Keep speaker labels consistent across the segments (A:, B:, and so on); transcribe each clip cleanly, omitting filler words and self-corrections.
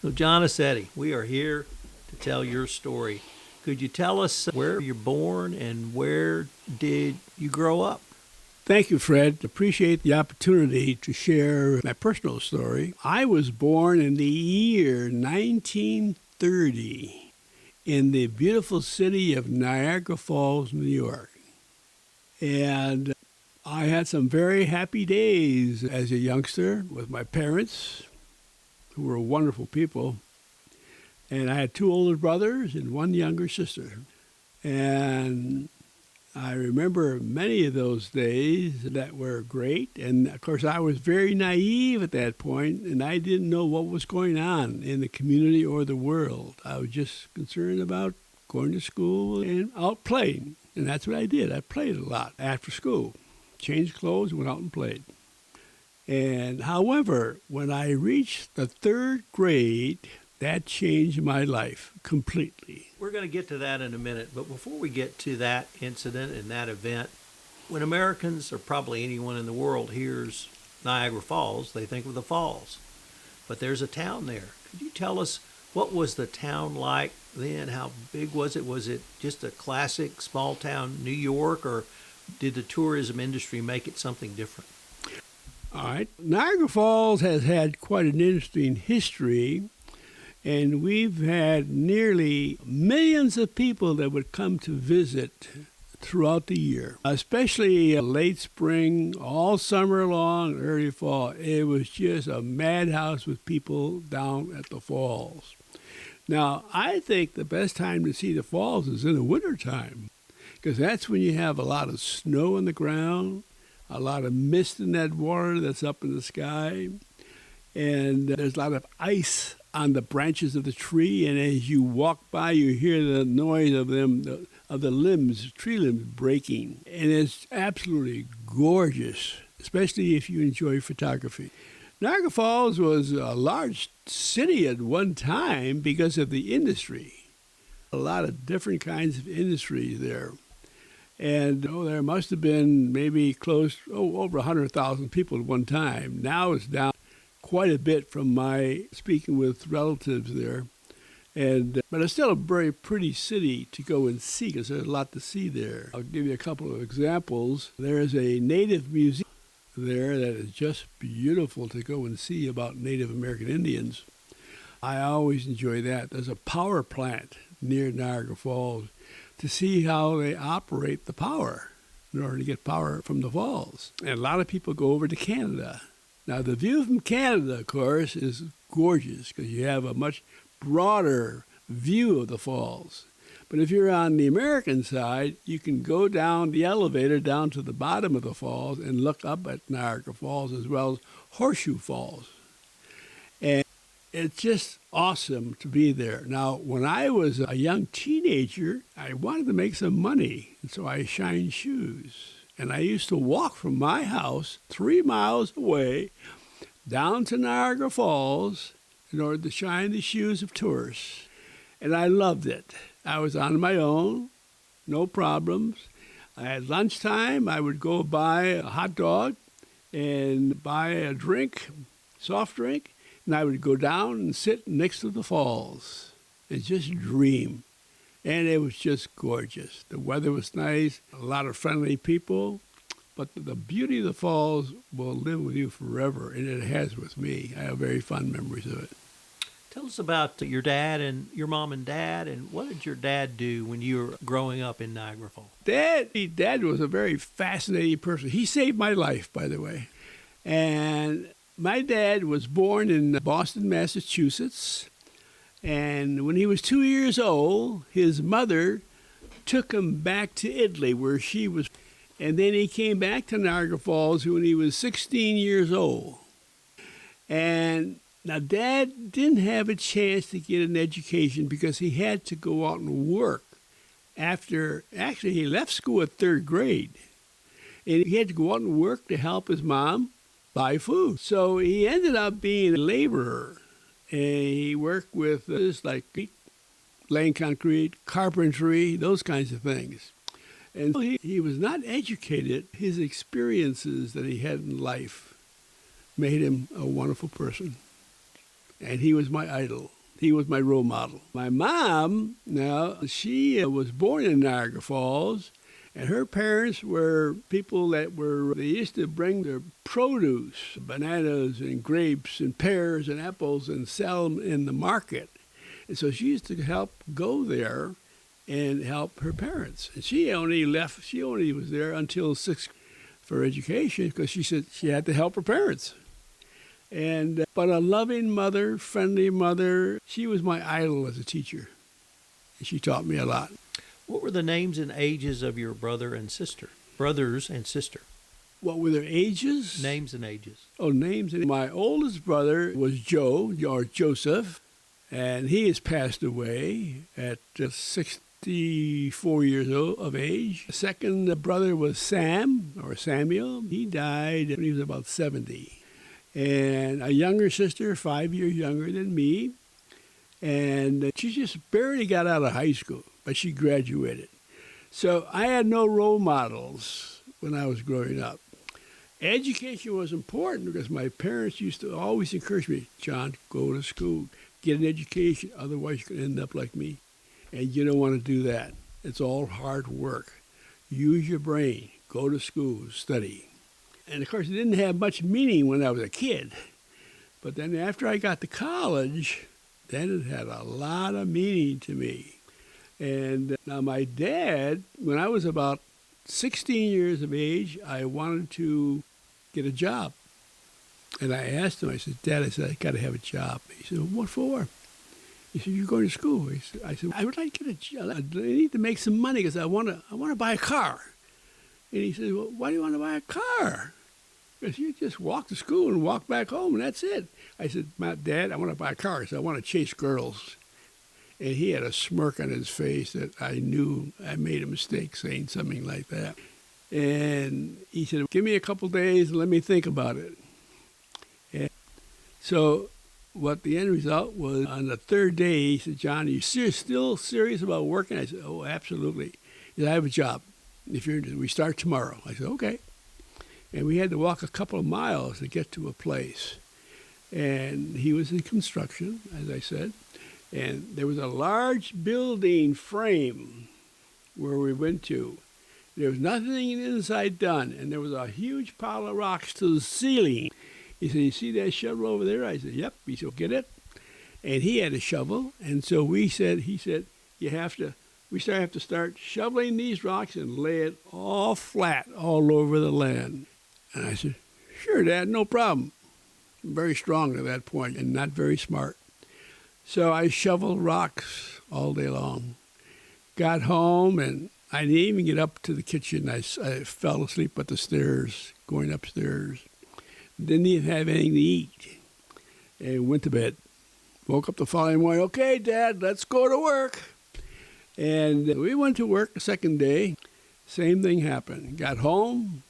A: So, John Aceti, we are here to tell your story. Could you tell us where you're born and where did you grow up?
B: Thank you, Fred. Appreciate the opportunity to share my personal story. I was born in the year 1930 in the beautiful city of Niagara Falls, New York. And I had some very happy days as a youngster with my parents, who were wonderful people. And I had two older brothers and one younger sister. And I remember many of those days that were great. And of course, I was very naive at that point, and I didn't know what was going on in the community or the world. I was just concerned about going to school and out playing. And that's what I did. I played a lot after school. Changed clothes, went out and played. And however, when I reached the third grade, that changed my life completely.
A: We're going to get to that in a minute, but before we get to that incident and that event, when Americans, or probably anyone in the world, hears Niagara Falls, they think of the falls. But there's a town there. Could you tell us what was the town like then? How big was it? Was it just a classic small town New York, or did the tourism industry make it something different?
B: All right. Niagara Falls has had quite an interesting history. And we've had nearly millions of people that would come to visit throughout the year, especially late spring, all summer long, early fall. It was just a madhouse with people down at the falls. Now, I think the best time to see the falls is in the wintertime, because that's when you have a lot of snow on the ground, a lot of mist in that water that's up in the sky, and there's a lot of ice on the branches of the tree, and as you walk by, you hear the noise of them, of the limbs, tree limbs breaking. And it's absolutely gorgeous, especially if you enjoy photography. Niagara Falls was a large city at one time because of the industry. A lot of different kinds of industries there. And there must have been maybe over 100,000 people at one time. Now it's down quite a bit from my speaking with relatives there. But it's still a very pretty city to go and see because there's a lot to see there. I'll give you a couple of examples. There is a Native museum there that is just beautiful to go and see about Native American Indians. I always enjoy that. There's a power plant near Niagara Falls to see how they operate the power in order to get power from the falls. And a lot of people go over to Canada. Now, the view from Canada, of course, is gorgeous because you have a much broader view of the falls. But if you're on the American side, you can go down the elevator down to the bottom of the falls and look up at Niagara Falls as well as Horseshoe Falls. And it's just awesome to be there. Now, when I was a young teenager, I wanted to make some money, and so I shined shoes. And I used to walk from my house 3 miles away down to Niagara Falls in order to shine the shoes of tourists. And I loved it. I was on my own, no problems. At lunchtime, I would go buy a hot dog and buy a drink, soft drink, and I would go down and sit next to the falls and just dream. And it was just gorgeous. The weather was nice, a lot of friendly people. But the beauty of the falls will live with you forever, and it has with me. I have very fond memories of it.
A: Tell us about your dad and your mom and dad, and what did your dad do when you were growing up in Niagara Falls?
B: Dad was a very fascinating person. He saved my life, by the way. And my dad was born in Boston, Massachusetts. And when he was 2 years old, his mother took him back to Italy, where she was. And then he came back to Niagara Falls when he was 16 years old. And now Dad didn't have a chance to get an education because he had to go out and work actually he left school at third grade. And he had to go out and work to help his mom buy food. So he ended up being a laborer. And he worked with like laying concrete, carpentry, those kinds of things. And he was not educated. His experiences that he had in life made him a wonderful person. and he was my idol. He was my role model. My mom, now, she was born in Niagara Falls, and her parents were people they used to bring their produce, bananas and grapes and pears and apples, and sell them in the market. And so she used to help go there and help her parents. And she only was there until 6 for education because she said she had to help her parents. But a loving mother, friendly mother, she was my idol as a teacher. And she taught me a lot.
A: What were the names and ages of your brother and sister? Brothers and sister.
B: What were their ages?
A: Names and ages.
B: Oh, names. My oldest brother was Joe, or Joseph, and he has passed away at 64 years old of age. The second brother was Sam, or Samuel. He died when he was about 70. And a younger sister, 5 years younger than me, and she just barely got out of high school, but she graduated. So I had no role models when I was growing up. Education was important because my parents used to always encourage me, John, go to school, get an education, otherwise you can end up like me. And you don't want to do that. It's all hard work. Use your brain, go to school, study. And of course, it didn't have much meaning when I was a kid. But then after I got to college, then it had a lot of meaning to me. And now my dad, when I was about 16 years of age, I wanted to get a job. And I asked him, I said, Dad, I got to have a job. He said, what for? He said, you're going to school. I said, I would like to get a job. I need to make some money because I want to buy a car. And he said, well, why do you want to buy a car? Because you just walk to school and walk back home, and that's it. I said, Dad, I want to buy a car because I want to chase girls. And he had a smirk on his face that I knew I made a mistake saying something like that. And he said, give me a couple days and let me think about it. And so what the end result was, on the third day, he said, John, are you still serious about working? I said, oh, absolutely. He said, I have a job. If you're interested, we start tomorrow. I said, okay. And we had to walk a couple of miles to get to a place. And he was in construction, as I said. And there was a large building frame where we went to. There was nothing inside done. And there was a huge pile of rocks to the ceiling. He said, you see that shovel over there? I said, yep. He said, get it. And he had a shovel. And so he said, we have to start shoveling these rocks and lay it all flat all over the land. And I said, sure, Dad, no problem. I'm very strong at that point and not very smart. So I shoveled rocks all day long. Got home, and I didn't even get up to the kitchen. I fell asleep at the stairs, going upstairs. Didn't even have anything to eat. And went to bed. Woke up the following morning, okay, Dad, let's go to work. And we went to work the second day. Same thing happened. Got home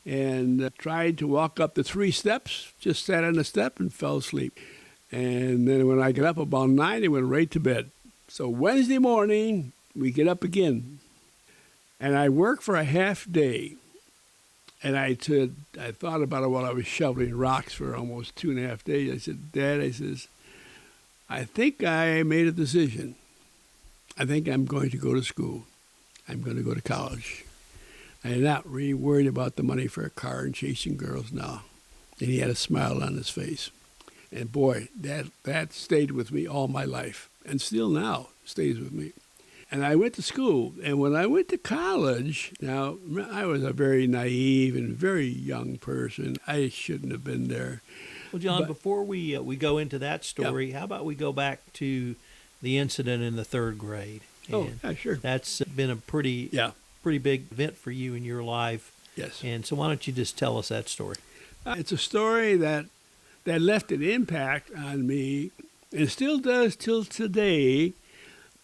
B: and tried to walk up the 3 steps, just sat on the step and fell asleep. And then when I got up about 9, I went right to bed. So Wednesday morning, we get up again. And I worked for a half day. And I thought about it while I was shoveling rocks for almost 2.5 days. I said, Dad, I think I made a decision. I think I'm going to go to school. I'm going to go to college. I'm not really worried about the money for a car and chasing girls now. And he had a smile on his face. And boy, that stayed with me all my life. And still now stays with me. And I went to school. And when I went to college, now, I was a very naive and very young person. I shouldn't have been there.
A: Well, John, before we go into that story, How about we go back to the incident in the 3rd grade?
B: And yeah, sure.
A: That's been a pretty big event for you in your life.
B: Yes.
A: And so why don't you just tell us that story?
B: It's a story that left an impact on me, and still does till today,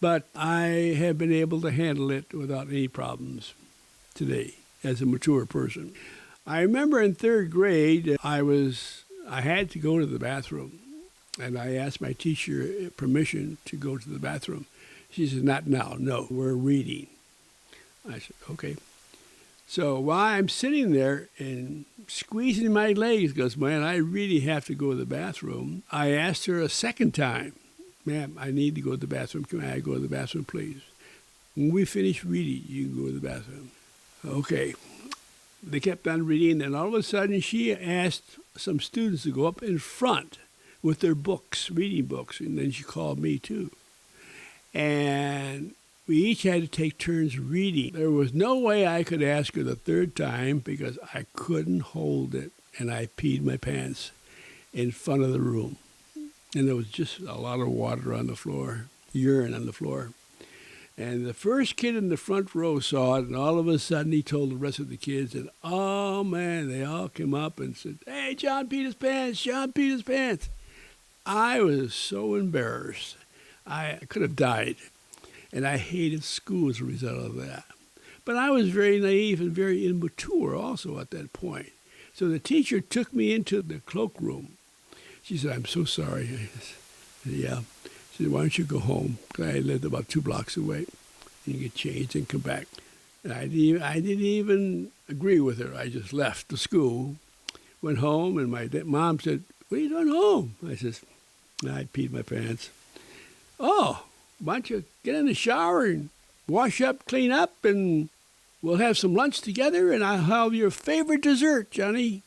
B: but I have been able to handle it without any problems today as a mature person. I remember in 3rd grade, I had to go to the bathroom, and I asked my teacher permission to go to the bathroom. She said, not now, no, we're reading. I said, okay. So while I'm sitting there and squeezing my legs, goes, man, I really have to go to the bathroom. I asked her a second time, ma'am, I need to go to the bathroom. Can I go to the bathroom, please? When we finish reading, you can go to the bathroom. Okay. They kept on reading, and all of a sudden she asked some students to go up in front with their books, reading books, and then she called me too. And we each had to take turns reading. There was no way I could ask her the third time because I couldn't hold it, and I peed my pants in front of the room. And there was just a lot of water on the floor, urine on the floor. And the first kid in the front row saw it, and all of a sudden he told the rest of the kids, and oh man, they all came up and said, hey, John peed his pants, John peed his pants. I was so embarrassed. I could have died. And I hated school as a result of that. But I was very naive and very immature also at that point. So the teacher took me into the cloakroom. She said, I'm so sorry. I said, yeah. She said, why don't you go home? Because I lived about 2 blocks away. You get changed and come back. And I didn't even agree with her. I just left the school, went home, and my mom said, what are you doing home? I said, I peed my pants. Oh, why don't you get in the shower and wash up, clean up, and we'll have some lunch together, and I'll have your favorite dessert, Johnny.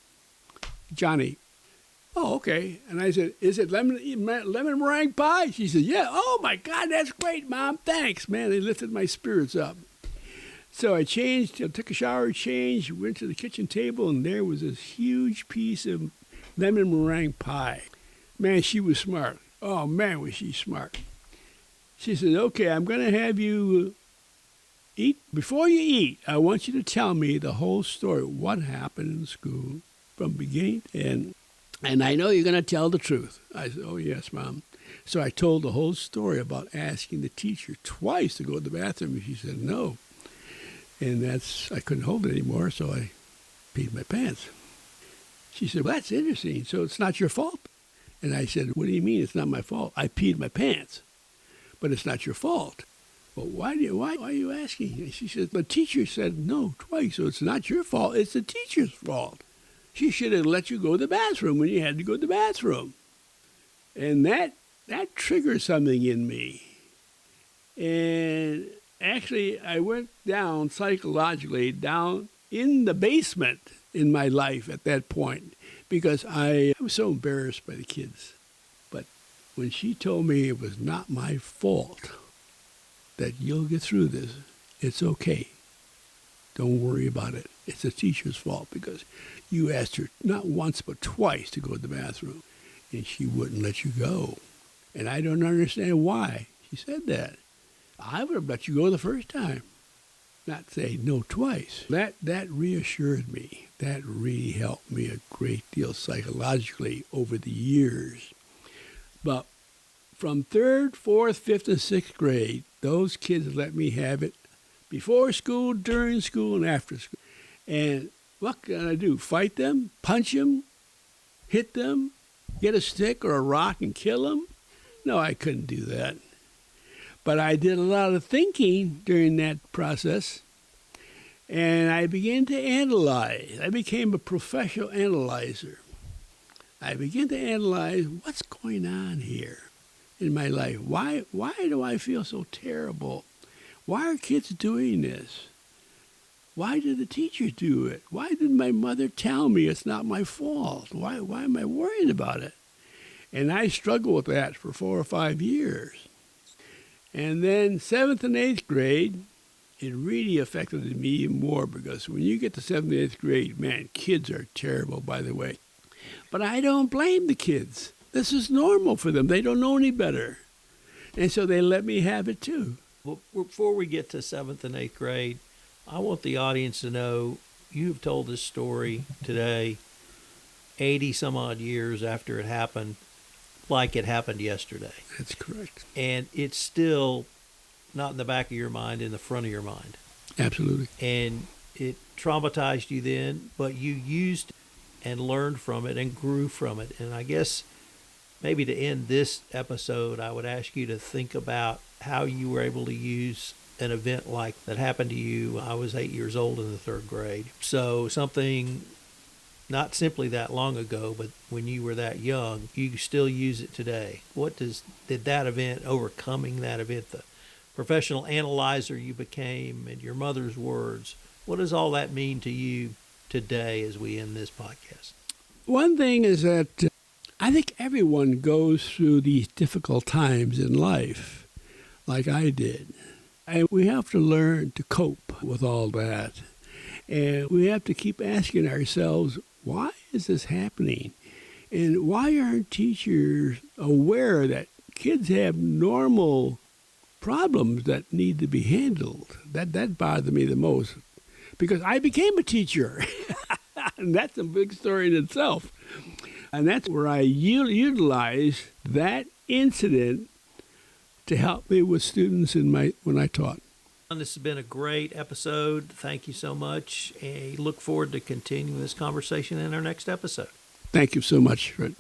B: Oh, okay. And I said, is it lemon meringue pie? She said, yeah. Oh, my God, that's great, Mom. Thanks, man. They lifted my spirits up. So I changed, took a shower, changed, went to the kitchen table, and there was this huge piece of lemon meringue pie. Man, she was smart. Oh, man, was she smart. She said, okay, I'm going to have you eat. Before you eat, I want you to tell me the whole story, what happened in school from beginning to end. And I know you're going to tell the truth. I said, oh, yes, Mom. So I told the whole story about asking the teacher twice to go to the bathroom, and she said no. And I couldn't hold it anymore, so I peed my pants. She said, well, that's interesting. So it's not your fault? And I said, what do you mean it's not my fault? I peed my pants, but it's not your fault. Well, why are you asking? And she said, the teacher said no twice, so it's not your fault. It's the teacher's fault. She should have let you go to the bathroom when you had to go to the bathroom. And that triggered something in me. And actually, I went down psychologically, down in the basement in my life at that point, because I was so embarrassed by the kids. But when she told me it was not my fault, that you'll get through this, it's okay. Don't worry about it. It's the teacher's fault because you asked her not once but twice to go to the bathroom, and she wouldn't let you go. And I don't understand why she said that. I would have let you go the first time, not say no twice. That reassured me. That really helped me a great deal psychologically over the years. But from 3rd, 4th, 5th, and 6th grade, those kids let me have it before school, during school, and after school. And what can I do? Fight them? Punch them? Hit them? Get a stick or a rock and kill them? No, I couldn't do that. But I did a lot of thinking during that process, and I began to analyze. I became a professional analyzer. I began to analyze what's going on here in my life. Why do I feel so terrible? Why are kids doing this? Why did the teacher do it? Why did my mother tell me it's not my fault? Why am I worrying about it? And I struggled with that for 4 or 5 years. And then 7th and 8th grade, it really affected me even more because when you get to 7th and 8th grade, man, kids are terrible, by the way. But I don't blame the kids. This is normal for them. They don't know any better. And so they let me have it too.
A: Well, before we get to 7th and 8th grade, I want the audience to know you've told this story today, 80 some odd years after it happened, like it happened yesterday.
B: That's correct.
A: And it's still not in the back of your mind, in the front of your mind.
B: Absolutely.
A: And it traumatized you then, but you used and learned from it and grew from it. And I guess maybe to end this episode, I would ask you to think about how you were able to use an event like that happened to you. I was 8 years old in the third grade. So something not simply that long ago, but when you were that young, you still use it today. Did that event, overcoming that event, the professional analyzer you became, and your mother's words, what does all that mean to you today as we end this podcast?
B: One thing is that I think everyone goes through these difficult times in life, like I did. And we have to learn to cope with all that. And we have to keep asking ourselves, why is this happening? And why aren't teachers aware that kids have normal problems that need to be handled? That bothered me the most, because I became a teacher. And that's a big story in itself. And that's where I utilize that incident to help me with students when I taught.
A: This has been a great episode. Thank you so much. And look forward to continuing this conversation in our next episode.
B: Thank you so much, Fred.